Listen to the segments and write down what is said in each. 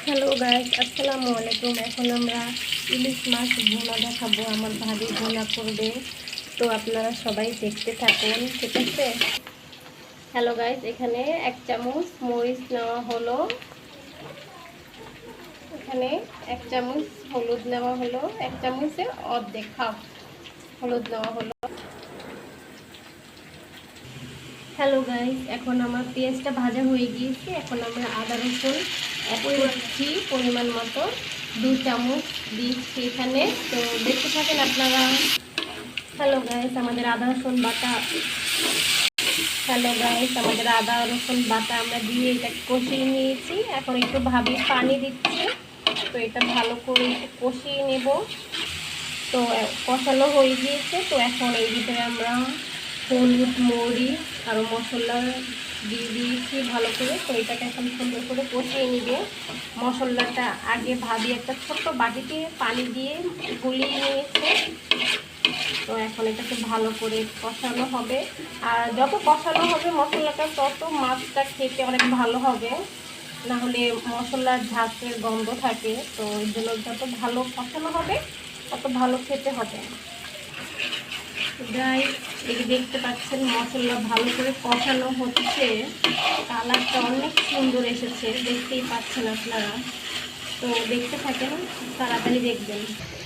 Hello guys, আসসালামু আলাইকুম। এখন আমরা ইলিশ মাছ ভুনা দেখাবো। আমার ভাবি ভুনা করবে, তো আপনারা সবাই দেখতে থাকুন, ঠিক আছে? হ্যালো গাইস, এখানে 1 চামচ মরিচ নেওয়া হলো, এখানে 1 চামচ হলুদ নেওয়া হলো, 1 চামচের অর্ধেক হাফ হলুদ নেওয়া হলো। হ্যালো গাইস, এখন আমার পেঁয়াজটা ভাজা হয়ে গিয়েছে। এখন আমরা আদা রসুন অ্যাড করছি পরিমাণ মতো, 2 চামচ দিচ্ছি এখানে। তো দেখতে থাকেন আপনারা। হ্যালো গাইস, আমাদের আদা রসুন বাটা আমরা দিয়ে এটা কষিয়ে নিয়েছি। এখন একটু ভাবি পানি দিচ্ছি, তো এটা ভালো করে একটু কষিয়ে নেব। তো কষানো হয়ে গিয়েছে। তো এখন এই ভিতরে আমরা হলুদ, মরিচ আর মশলা দিয়ে দিয়েছি ভালো করে। তো এটাকে এখন সুন্দর করে কষিয়ে নিবে। মশলাটা আগে ভাবি একটা ছোট্ট বাটিতে পানি দিয়ে গুলিয়ে নিয়েছে। তো এখন এটাকে ভালো করে কষানো হবে। আর যত কষানো হবে মশলাটা, তত মাছটা খেতে অনেক ভালো হবে। না হলে মশলার ঝাঁসের গন্ধ থাকে, তো এর জন্য যত ভালো কষানো হবে তত ভালো খেতে হবে। গাইস, এই দেখতে পাচ্ছেন মশলা ভালো করে কষানো হচ্ছে, কালারটা অনেক সুন্দর এসেছে, দেখতেই পাচ্ছেন আপনারা। তো দেখতে থাকেন, তাড়াতাড়ি দেখবেন।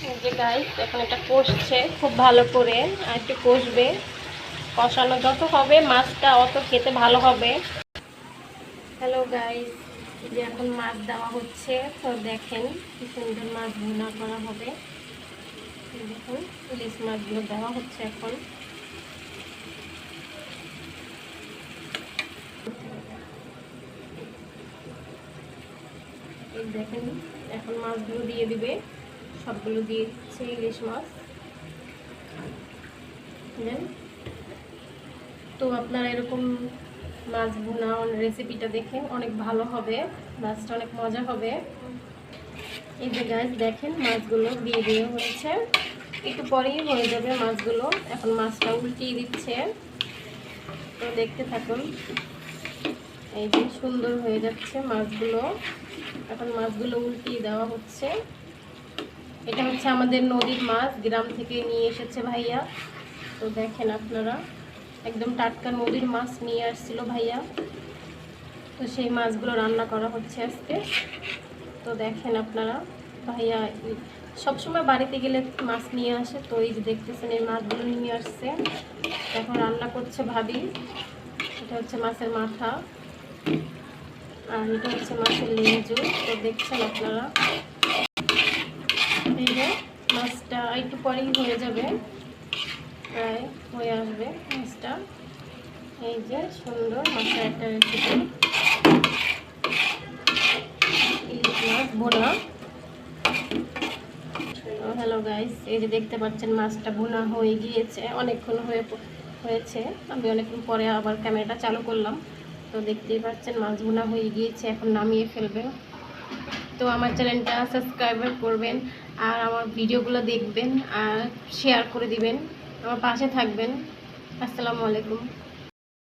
এই যে গাইস, এখন এটা কষছে খুব ভালো করে, আর একটু কষবে। কষানো যত হবে মাছটা অত খেতে ভালো হবে। হ্যালো গাইস, এই যে এখন মাছ দেওয়া হচ্ছে। তো দেখেন কি সুন্দর মাছ ভুনা করা হবে। দেখুন ইলিশ মাছগুলো দেওয়া হচ্ছে এখন। এই দেখেন এখন মাছগুলো দিয়ে দিবে, সবগুলো দিয়ে দিচ্ছে ইলিশ মাছ। তো আপনারা এরকম মাছ ভুনা রেসিপিটা দেখেন, অনেক ভালো হবে, মাছটা অনেক মজা হবে। এই যে গাইস দেখেন মাছগুলো দিয়ে দিয়ে হয়েছে, একটু পরেই হয়ে যাবে মাছগুলো। এখন মাছটা উল্টিয়ে দিচ্ছে, তো দেখতে থাকুন। এই যে সুন্দর হয়ে যাচ্ছে মাছগুলো। এখন মাছগুলো উল্টিয়ে দেওয়া হচ্ছে। এটা হচ্ছে আমাদের নদীর মাছ, গ্রাম থেকে নিয়ে এসেছে ভাইয়া। তো দেখেন আপনারা, একদম টাটকা নদীর মাছ নিয়ে আসছিল ভাইয়া। তো সেই মাছগুলো রান্না করা হচ্ছে আজকে। তো দেখেন আপনারা, ভাইয়া সবসময় বাড়িতে গেলে মাছ নিয়ে আসে। তো এই যে দেখতেছেন এই মাছগুলো নিয়ে আসছে, এখন রান্না করছে ভাবি। এটা হচ্ছে মাছের মাথা, আর এটা হচ্ছে মাছের লেজু। তো দেখছেন আপনারা, এই যে মাছটা একটু পরেই হয়ে যাবে, প্রায় হয়ে আসবে মাছটা। এই যে সুন্দর মাছের একটা রেসিপি, ইলিশ মাছ ভুনা। হ্যালো গাইস, এই যে দেখতে পাচ্ছেন মাছটা ভুনা হয়ে গিয়েছে, অনেকক্ষণ হয়েছে। আমি অনেকক্ষণ পরে আবার ক্যামেরাটা চালু করলাম। তো দেখতেই পাচ্ছেন মাছ ভুনা হয়ে গিয়েছে, এখন নামিয়ে ফেলবে। তো আমার চ্যানেলটা সাবস্ক্রাইব করবেন, আর আমার ভিডিওগুলো দেখবেন, আর শেয়ার করে দিবেন, আমার পাশে থাকবেন। আসসালামু আলাইকুম।